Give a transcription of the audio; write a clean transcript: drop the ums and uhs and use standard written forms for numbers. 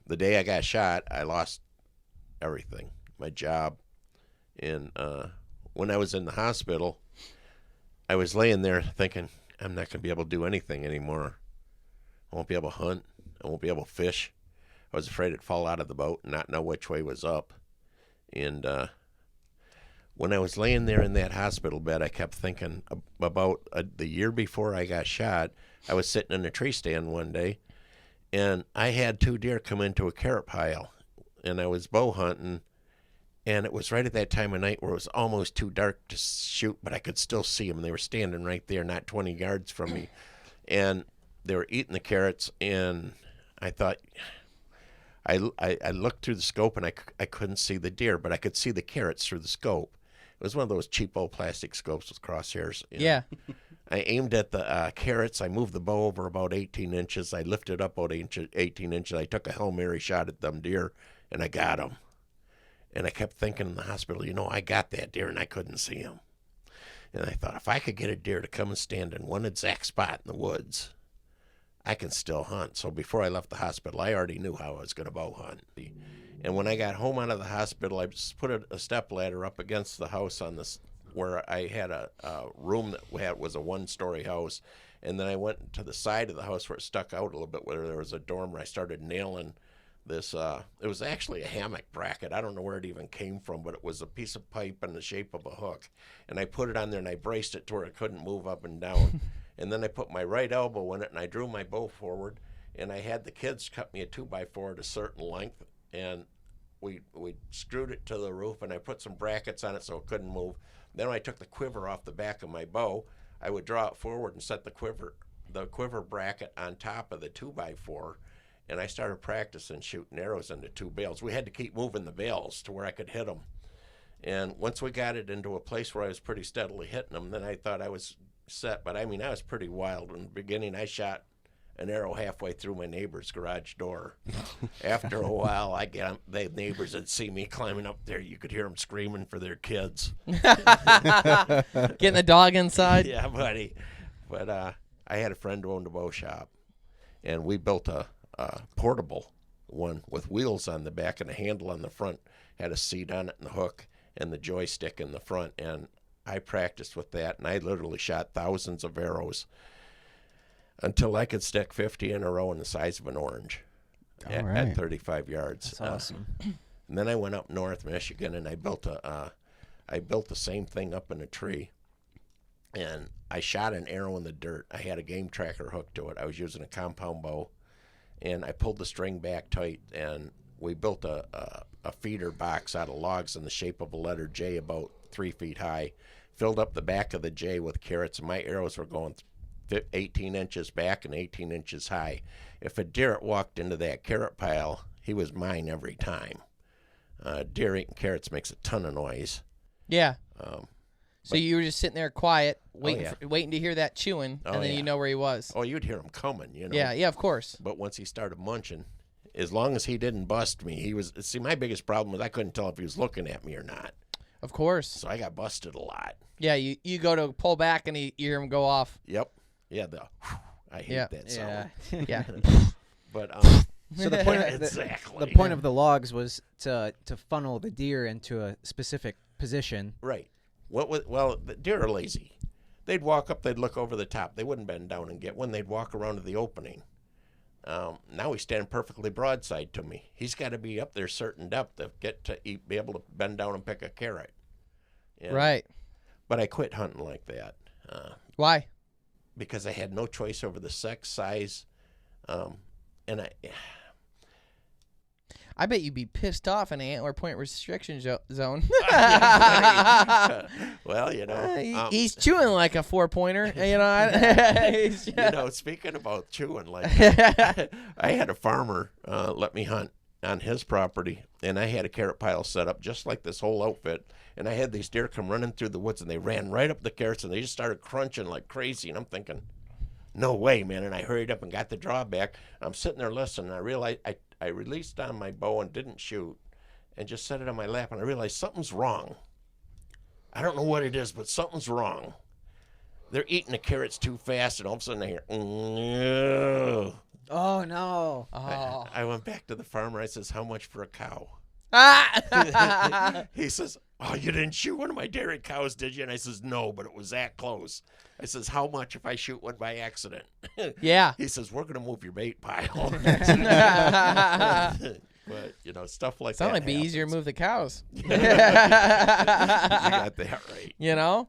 the day I got shot, I lost everything, my job. And when I was in the hospital, I was laying there thinking, I'm not going to be able to do anything anymore. I won't be able to hunt. I won't be able to fish. I was afraid it'd fall out of the boat and not know which way was up. And when I was laying there in that hospital bed, I kept thinking about the year before I got shot. I was sitting in a tree stand one day, and I had 2 deer come into a carrot pile, and I was bow hunting, and it was right at that time of night where it was almost too dark to shoot, but I could still see them. They were standing right there, not 20 yards from me, and they were eating the carrots, and I thought, I looked through the scope, and I couldn't see the deer, but I could see the carrots through the scope. It was one of those cheap old plastic scopes with crosshairs. Yeah. I aimed at the carrots. I moved the bow over about 18 inches. I lifted up about 18 inches. I took a Hail Mary shot at them deer, and I got them. And I kept thinking in the hospital, I got that deer, and I couldn't see him. And I thought, if I could get a deer to come and stand in one exact spot in the woods, I can still hunt. So before I left the hospital, I already knew how I was going to bow hunt. And when I got home out of the hospital, I just put a step ladder up against the house on this, where I had a room that was a 1-story house. And then I went to the side of the house where it stuck out a little bit, where there was a dormer. I started nailing this. It was actually a hammock bracket. I don't know where it even came from, but it was a piece of pipe in the shape of a hook. And I put it on there, and I braced it to where it couldn't move up and down. And then I put my right elbow in it, and I drew my bow forward. And I had the kids cut me a 2x4 at a certain length. And we screwed it to the roof, and I put some brackets on it so it couldn't move. Then when I took the quiver off the back of my bow, I would draw it forward and set the quiver bracket on top of the 2x4, and I started practicing shooting arrows into 2 bales. We had to keep moving the bales to where I could hit them. And once we got it into a place where I was pretty steadily hitting them, then I thought I was set. But I mean, I was pretty wild. In the beginning, I shot an arrow halfway through my neighbor's garage door. After a while, the neighbors would see me climbing up there. You could hear them screaming for their kids. Getting the dog inside. Yeah, buddy. But I had a friend who owned a bow shop, and we built a portable one with wheels on the back and a handle on the front. Had a seat on it and the hook and the joystick in the front. And I practiced with that, and I literally shot thousands of arrows until I could stick 50 in a row in the size of an orange at 35 yards. That's awesome. And then I went up north Michigan, and I built the same thing up in a tree. And I shot an arrow in the dirt. I had a game tracker hooked to it. I was using a compound bow, and I pulled the string back tight, and we built a feeder box out of logs in the shape of a letter J about 3 feet high, filled up the back of the J with carrots, and my arrows were going 18 inches back and 18 inches high. If a deer walked into that carrot pile, he was mine every time. Deer eating carrots makes a ton of noise. Yeah. So you were just sitting there quiet, waiting to hear that chewing, and then yeah. you know where he was. Oh, you'd hear him coming, Yeah, of course. But once he started munching, as long as he didn't bust me, he was. See, my biggest problem was I couldn't tell if he was looking at me or not. Of course. So I got busted a lot. Yeah, you go to pull back, and you hear him go off. Yep. Yeah, I hate that sound. Yeah. But so the point exactly. the point of the logs was to funnel the deer into a specific position. Right. Well, the deer are lazy. They'd walk up, they'd look over the top. They wouldn't bend down and get one. They'd walk around to the opening. Now he's standing perfectly broadside to me. He's got to be up there certain depth to get to be able to bend down and pick a carrot. Right. But I quit hunting like that. Why? Because I had no choice over the sex, size, and I bet you'd be pissed off in an antler point restriction zone. Well, he's chewing like a 4-pointer. Speaking about chewing, like I had a farmer let me hunt on his property, and I had a carrot pile set up just like this whole outfit, and I had these deer come running through the woods, and they ran right up the carrots, and they just started crunching like crazy, and I'm thinking, no way, man. And I hurried up and got the draw back. I'm sitting there listening, and I realized I released on my bow and didn't shoot and just set it on my lap, and I realized something's wrong. I don't know what it is, but something's wrong. They're eating the carrots too fast, and all of a sudden I hear, Oh no. Oh. I went back to the farmer. I says, how much for a cow? Ah! He says, oh, you didn't shoot one of my dairy cows, did you? And I says, no, but it was that close. I says, how much if I shoot one by accident? Yeah. He says, we're going to move your bait pile. But, stuff like Sound that like it'd be easier to move the cows. You got that right. You know?